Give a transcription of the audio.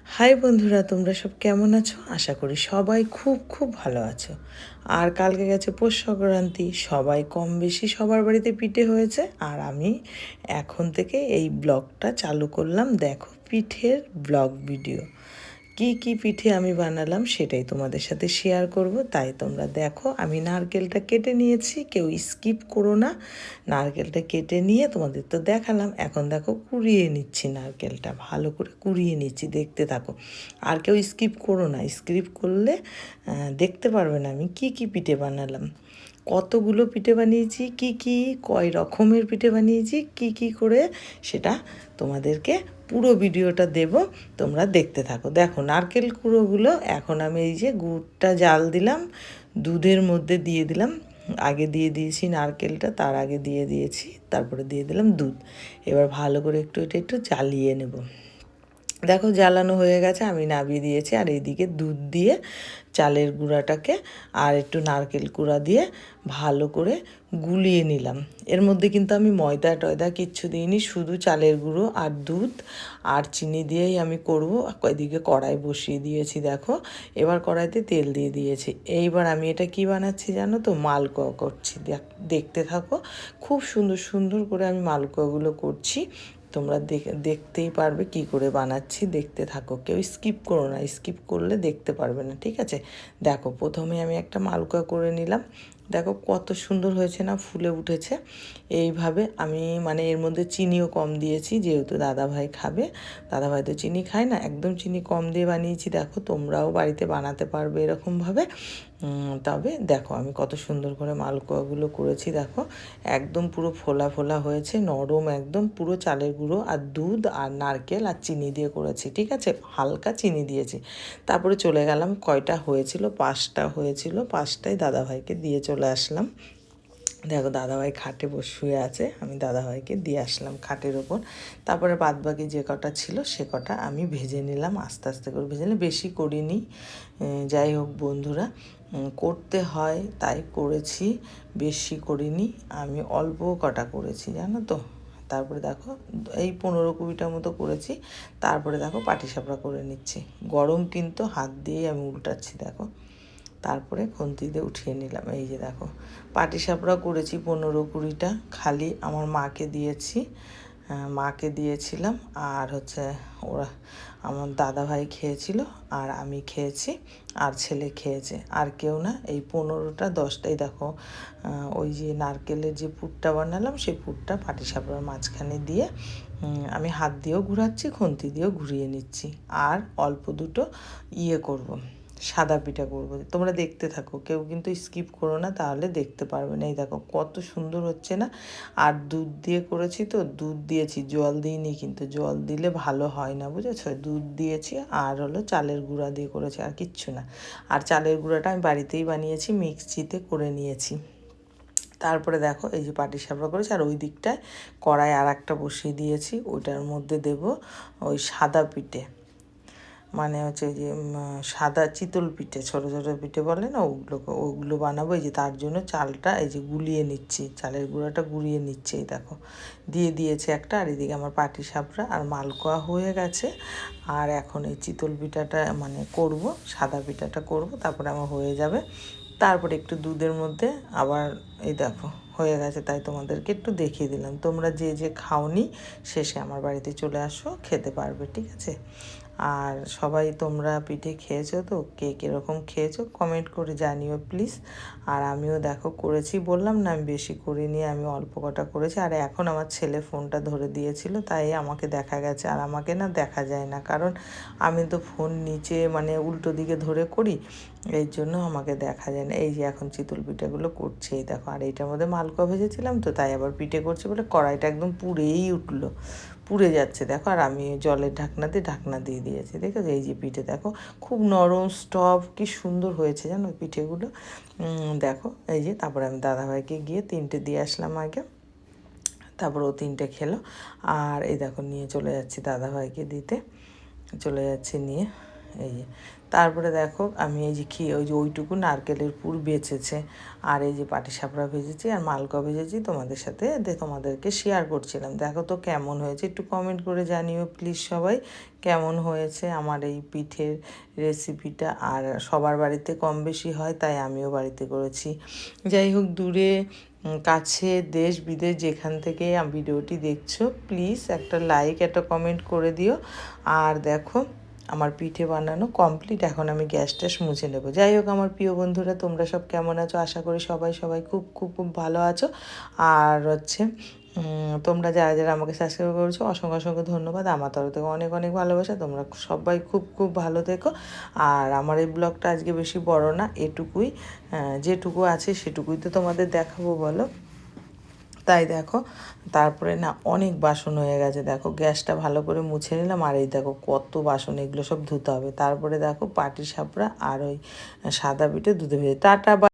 High বন্ধুরা, তোমরা সব কেমন আছো? আশা করি সবাই খুব খুব ভালো আছো। আর কালকে গেছে পৌষ সংক্রান্তি, সবাই কম বেশি সবার বাড়িতে পিঠে হয়েছে। আর আমি এখন থেকে এই ব্লগটা চালু করলাম, দেখো পিঠের ব্লগ ভিডিও। কি কি পিঠে আমি বানালাম সেটাই তোমাদের সাথে শেয়ার করব, তাই তোমরা দেখো। আমি নারকেলটা কেটে নিয়েছি, কেউ স্কিপ করো না। নারকেলটা কেটে নিয়ে তোমাদের তো দেখালাম, এখন দেখো কুড়িয়ে নিচ্ছি, নারকেলটা ভালো করে কুড়িয়ে নিচ্ছি, দেখতে থাকো। আর কেউ স্কিপ করো না, স্কিপ করলে দেখতে পারবে না আমি কি কি পিঠে বানালাম, কতগুলো পিঠে বানিয়েছি, কি কি কয় রকমের পিঠে বানিয়েছি, কি কি করে সেটা তোমাদেরকে পুরো ভিডিওটা দেব, তোমরা দেখতে থাকো। দেখো নারকেল কুড়োগুলো এখন আমি এই যে গুড়টা জাল দিলাম, দুধের মধ্যে দিয়ে দিলাম। আগে দিয়ে দিয়েছি নারকেলটা, তার আগে দিয়ে দিয়েছি, তারপরে দিয়ে দিলাম দুধ। এবার ভালো করে এটা একটু জ্বালিয়ে নেব। দেখো জ্বালানো হয়ে গেছে, আমি নামিয়ে দিয়েছি। আর এইদিকে দুধ দিয়ে চালের গুঁড়াটাকে আর একটু নারকেল কুড়া দিয়ে ভালো করে গুলিয়ে নিলাম। এর মধ্যে কিন্তু আমি ময়দা টয়দা কিচ্ছু দিইনি, শুধু চালের গুঁড়ো আর দুধ আর চিনি দিয়েই আমি করব। এদিকে কড়াই বসিয়ে দিয়েছি, দেখো এবার কড়াইতে তেল দিয়ে দিয়েছি। এইবার আমি এটা কি বানাচ্ছি জানো তো? মালপোয়া করছি, দেখতে থাকো। খুব সুন্দর সুন্দর করে আমি মালপোয়াগুলো করছি, তোমরা দেখতেই পারবে কি করে বানাচ্ছি, দেখতে থাকো। কেউ স্কিপ করো না, স্কিপ করলে দেখতে পারবে না, ঠিক আছে? দেখো প্রথমে আমি একটা মালপোয়া করে নিলাম, দেখো কত সুন্দর হয়েছে না, ফুলে উঠেছে। এইভাবে আমি মানে এর মধ্যে চিনিও কম দিয়েছি, যেহেতু দাদাভাই খাবে। দাদাভাই তো চিনি খায় না, একদম চিনি কম দিয়ে বানিয়েছি। দেখো তোমরাও বাড়িতে বানাতে পারবে এরকমভাবে। তবে দেখো আমি কত সুন্দর করে মালপোয়াগুলো করেছি, দেখো একদম পুরো ফোলা ফোলা হয়েছে, নরম একদম, পুরো চালের গুঁড়ো আর দুধ আর নারকেল আর চিনি দিয়ে করেছি, ঠিক আছে? হালকা চিনি দিয়েছি। তারপরে চলে গেলাম, কয়টা হয়েছিল, 5টা হয়েছিল, 5টাই দাদাভাইকে দিয়ে চলে আসলাম। দেখো দাদাভাই খাটে শুয়ে আছে, আমি দাদাভাইকে দিয়ে আসলাম খাটের ওপর। তারপরে বাদবাকি যে কটা ছিল সে কটা আমি ভেজে নিলাম, আস্তে আস্তে করে ভেজে নিলাম, বেশি করিনি। যাই হোক বন্ধুরা, করতে হয় তাই করেছি, বেশি করিনি, আমি অল্প কটা করেছি জানো তো। তারপরে দেখো এই 15-20টার মতো করেছি। তারপরে দেখো পাটিসাপড়া করে নিচ্ছি, গরম কিন্তু হাত দিয়েই আমি উল্টাচ্ছি, দেখো। তারপরে খুন্তি দিয়ে উঠিয়ে নিলাম। এই যে দেখো পাটিসাপড়া করেছি 15-20টা, খালি আমার মাকে দিয়েছি, মাকে দিয়েছিলাম। আর হচ্ছে ওরা, আমার দাদাভাই খেয়েছিল, আর আমি খেয়েছি, আর ছেলে খেয়েছে, আর কেউ না। এই 15টা 10টাই দেখো, ওই যে নারকেলের যে পুরটা বানালাম সেই পুরটা পাটিসাপড়ার মাঝখানে দিয়ে আমি হাত দিয়েও ঘুরাচ্ছি, খুন্তি দিয়েও ঘুরিয়ে নিচ্ছি। আর অল্প দুটো করব, সাদা পিঠা করবো। তোমরা দেখতে থাকো, কেউ কিন্তু স্কিপ করো না, তাহলে দেখতে পারবে না। এই দেখো কত সুন্দর হচ্ছে না। আর দুধ দিয়ে করেছি তো, দুধ দিয়েছি, জল দিইনি, কিন্তু জল দিলে ভালো হয় না, বুঝেছো? দুধ দিয়েছি আর হলো চালের গুঁড়া দিয়ে করেছি, আর কিচ্ছু না। আর চালের গুঁড়াটা আমি বাড়িতেই বানিয়েছি, মিক্সিতে করে নিয়েছি। তারপরে দেখো এই যে পাটিসাপড়া করেছি, আর ওই দিকটায় কড়াই আর একটা বসিয়ে দিয়েছি, ওইটার মধ্যে দেব ওই সাদা পিঠে, মানে হচ্ছে যে সাদা চিতল পিঠে, ছোটো ছোটো পিঠে বলে না, ওগুলো বানাবো। এই যে তার জন্য চালটা এই যে গুলিয়ে নিচ্ছি, চালের গুঁড়াটা গুলিয়ে নিচ্ছে, এই দেখো দিয়ে দিয়েছে একটা। আর এদিকে আমার পাটিসাপড়া আর মালপোয়া হয়ে গেছে। আর এখন এই চিতল পিঠাটা মানে করব, সাদা পিঠাটা করব, তারপরে আমার হয়ে যাবে। তারপরে একটু দুধের মধ্যে আবার এই দেখো হয়ে গেছে, তাই তোমাদেরকে একটু দেখিয়ে দিলাম। তোমরা যে যে খাওনি শেষে আমার বাড়িতে চলে আসো, খেতে পারবে, ঠিক আছে? আর সবাই তোমরা পিঠে খেয়েছো তো, কে কীরকম খেয়েছো কমেন্ট করে জানিও প্লিজ। আর আমিও দেখো করেছি, বললাম না আমি বেশি করিনি, আমি অল্প কটা করেছি। আর এখন আমার ছেলে ফোনটা ধরে দিয়েছিল, তাই আমাকে দেখা গেছে, আর আমাকে না দেখা যায় না, কারণ আমি তো ফোন নিচে মানে উল্টো দিকে ধরে করি, এই জন্য আমাকে দেখা যায় না। এই যে এখন চিতল পিঠেগুলো করছে, এই দেখো। আর এইটার মধ্যে মালপোয়া ভেজেছিলাম তো, তাই আবার পিঠে করছি বলে কড়াইটা একদম পুড়েই উঠলো, পুড়ে যাচ্ছে দেখো। আর আমি জলের ঢাকনা দিয়ে দিয়েছি, দেখেছো? এই যে পিঠে দেখো খুব নরম স্টফ, কি সুন্দর হয়েছে জানো পিঠেগুলো। দেখো এই যে, তারপরে আমি দাদাভাইকে গিয়ে 3টে দিয়ে আসলাম আগে, তারপর ও 3টে খেলো। আর এই দেখো নিয়ে চলে যাচ্ছি দাদাভাইকে দিতে, চলে যাচ্ছি নিয়ে। এই যে তারপরে দেখো আমি এই যে খেয়ে ওই যে ওইটুকু নারকেলের পুর বেঁচেছে, আর এই যে পাটিসাপড়া ভেজেছি আর মালকা ভেজেছি, তোমাদের সাথে তোমাদেরকে শেয়ার করছিলাম। দেখো তো কেমন হয়েছে, একটু কমেন্ট করে জানিও প্লিজ সবাই কেমন হয়েছে আমার এই পিঠের রেসিপিটা। আর সবার বাড়িতে কম বেশি হয়, তাই আমিও বাড়িতে করেছি। যাই হোক, দূরে কাছে দেশ বিদেশ যেখান থেকে ভিডিওটি দেখছো, প্লিজ একটা লাইক একটা কমেন্ট করে দিও। আর দেখো আমার পিঠে বানানো কমপ্লিট, এখন আমি গ্যাস ট্যাস মুছে নেবো। যাই হোক আমার প্রিয় বন্ধুরা, তোমরা সব কেমন আছো? আশা করি সবাই সবাই খুব খুব খুব ভালো আছো। আর হচ্ছে তোমরা যারা যারা আমাকে সাবস্ক্রাইব করেছো অসংখ্য অসংখ্য ধন্যবাদ। আমার তরফ থেকে অনেক অনেক ভালোবাসা। তোমরা সবাই খুব খুব ভালো থেকো। আর আমার এই ব্লগটা আজকে বেশি বড় না, এটুকুই, যেটুকু আছে সেটুকুই তো তোমাদের দেখাবো বলো। তাই দেখো, তারপরে না অনেক বাসন হয়ে গেছে, দেখো গ্যাসটা ভালো করে মুছে নিলাম। আর এই দেখো কত বাসন, এগুলো সব ধুতে হবে। তারপরে দেখো পাটিসাপড়া আর ওই সাদা পিঠে দুধে ভেজে। টাটা।